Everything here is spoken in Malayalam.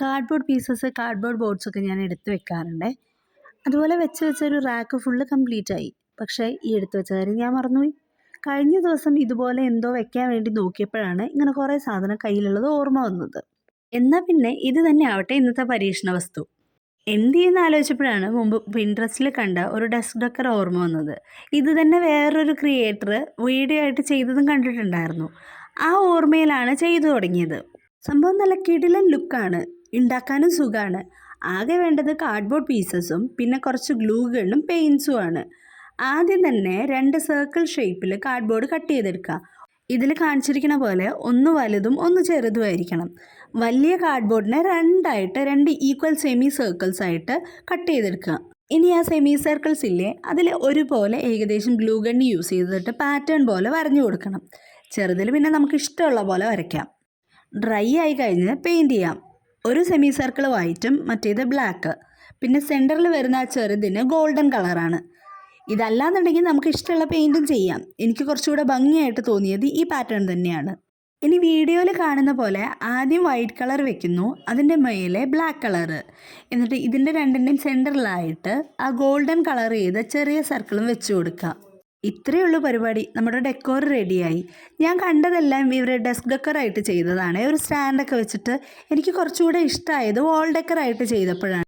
കാർഡ്ബോർഡ് പീസസ്, കാർഡ്ബോർഡ് ബോർഡ്സൊക്കെ ഞാൻ എടുത്ത് വെക്കാറുണ്ട്. അതുപോലെ വെച്ചൊരു റാക്ക് ഫുള്ള് കംപ്ലീറ്റ് ആയി. പക്ഷേ ഈ എടുത്ത് വെച്ച കാര്യം ഞാൻ മറന്നുപോയി. കഴിഞ്ഞ ദിവസം ഇതുപോലെ എന്തോ വെക്കാൻ വേണ്ടി നോക്കിയപ്പോഴാണ് ഇങ്ങനെ കുറേ സാധനം കയ്യിലുള്ളത് ഓർമ്മ വന്നത്. എന്നാൽ പിന്നെ ഇത് തന്നെ ആവട്ടെ ഇന്നത്തെ പരീക്ഷണ വസ്തു. എന്ത് ചെയ്യുന്ന ആലോചിച്ചപ്പോഴാണ് മുമ്പ് പിൻട്രസ്റ്റിൽ കണ്ട ഒരു ഡെസ്ക് ഡെക്കർ ഓർമ്മ വന്നത്. ഇത് തന്നെ വേറൊരു ക്രിയേറ്റർ വീഡിയോ ആയിട്ട് ചെയ്തതും കണ്ടിട്ടുണ്ടായിരുന്നു. ആ ഓർമ്മയിലാണ് ചെയ്തു തുടങ്ങിയത്. സംഭവം നല്ല കിടിലൻ ലുക്കാണ്, ഉണ്ടാക്കാനും സുഖമാണ്. ആകെ വേണ്ടത് കാർഡ്ബോർഡ് പീസസും പിന്നെ കുറച്ച് ഗ്ലൂ ഗണ്ണും പെയിൻസും ആണ്. ആദ്യം തന്നെ 2 സർക്കിൾ ഷേപ്പിൽ കാർഡ്ബോർഡ് കട്ട് ചെയ്തെടുക്കുക. ഇതിൽ കാണിച്ചിരിക്കുന്ന പോലെ ഒന്ന് വലുതും ഒന്ന് ചെറുതുമായിരിക്കണം. വലിയ കാർഡ്ബോർഡിനെ 2 ഈക്വൽ സെമി സർക്കിൾസ് ആയിട്ട് കട്ട് ചെയ്തെടുക്കുക. ഇനി ആ സെമി സർക്കിൾസ് ഇല്ലേ, അതിൽ ഒരുപോലെ ഏകദേശം ഗ്ലൂ ഗണ്ണ് യൂസ് ചെയ്തിട്ട് പാറ്റേൺ പോലെ വരഞ്ഞു കൊടുക്കണം. ചെറുതിൽ പിന്നെ നമുക്ക് ഇഷ്ടമുള്ള പോലെ വരയ്ക്കാം. ഡ്രൈ ആയി കഴിഞ്ഞ് പെയിൻറ്റ് ചെയ്യാം. ഒരു സെമി സർക്കിൾ വൈറ്റും മറ്റേത് ബ്ലാക്ക്. പിന്നെ സെൻറ്ററിൽ വരുന്ന ആ ചെറുതിന് ഗോൾഡൻ കളറാണ്. ഇതല്ലാന്നുണ്ടെങ്കിൽ നമുക്ക് ഇഷ്ടമുള്ള പെയിൻറ്റും ചെയ്യാം. എനിക്ക് കുറച്ചുകൂടെ ഭംഗിയായിട്ട് തോന്നിയത് ഈ പാറ്റേൺ തന്നെയാണ്. ഇനി വീഡിയോയിൽ കാണുന്ന പോലെ ആദ്യം വൈറ്റ് കളർ വെക്കുന്നു, അതിൻ്റെ മേലെ ബ്ലാക്ക് കളറ്, എന്നിട്ട് ഇതിൻ്റെ രണ്ടിൻ്റെയും സെൻറ്ററിലായിട്ട് ആ ഗോൾഡൻ കളർ ചെയ്ത ചെറിയ സർക്കിളും വെച്ച് കൊടുക്കുക. ഇത്രയേ ഉള്ളൂ പരിപാടി. നമ്മുടെ ഡെക്കോർ റെഡിയായി. ഞാൻ കണ്ടതെല്ലാം ഇവർ ഡെസ്ക് ഡെക്കറായിട്ട് ചെയ്തതാണ്. ഒരു സ്റ്റാൻഡൊക്കെ വെച്ചിട്ട് എനിക്ക് കുറച്ചുകൂടെ ഇഷ്ടമായത് വാൾ ഡെക്കറായിട്ട് ചെയ്തപ്പോഴാണ്.